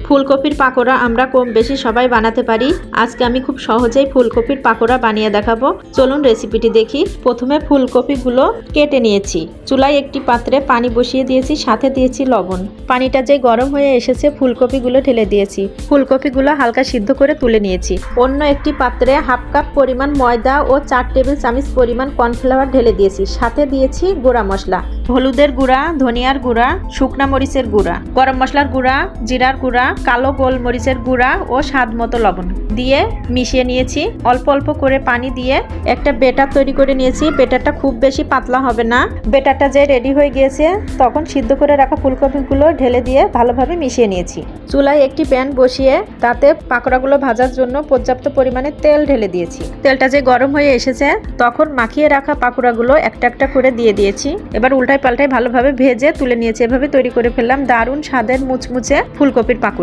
ফুলকপির পাকোড়া আমরা কম বেশি সবাই বানাতে পারি। আজকে আমি খুব সহজেই ফুলকপির পাকোড়া বানিয়ে দেখাবো। চলুন রেসিপিটি দেখি। প্রথমে ফুলকপিগুলো কেটে নিয়েছি। চুলায় একটি পাত্রে পানি বসিয়ে দিয়েছি, সাথে দিয়েছি লবণ। পানিটা যে গরম হয়ে এসেছে ফুলকপিগুলো ঢেলে দিয়েছি। ফুলকপিগুলো হালকা সিদ্ধ করে তুলে নিয়েছি। অন্য একটি পাত্রে হাফ কাপ পরিমাণ ময়দা ও 4 টেবিল চামচ পরিমাণ কর্নফ্লাওয়ার ঢেলে দিয়েছি। সাথে দিয়েছি গুঁড়া মশলা, হলুদের গুঁড়া, ধনিয়ার গুঁড়া, শুকনা মরিচের গুঁড়া, গরম মশলার গুঁড়া, জিরার গুঁড়া, কালো গোলমরিচের গুঁড়া ও স্বাদ মতো লবণ দিয়ে মিশিয়ে নিয়েছি। অল্প অল্প করে পানি দিয়ে একটা বেটার তৈরি করে নিয়েছি। বেটারটা খুব বেশি পাতলা হবে না। বেটারটা যে রেডি হয়ে গিয়েছে তখন সিদ্ধ করে রাখা ফুলকপিগুলো ঢেলে দিয়ে ভালোভাবে মিশিয়ে নিয়েছি। চুলায় একটি প্যান বসিয়ে তাতে পাকোড়াগুলো ভাজার জন্য পর্যাপ্ত পরিমাণে তেল ঢেলে দিয়েছি। তেলটা যে গরম হয়ে এসেছে তখন মাখিয়ে রাখা পাকোড়াগুলো একটা একটা করে দিয়ে দিয়েছি। এবার উল্টায় পাল্টায় ভালোভাবে ভেজে তুলে নিয়েছি। এভাবে তৈরি করে ফেললাম দারুণ স্বাদের মুচমুচে ফুলকপির পাকোড়া।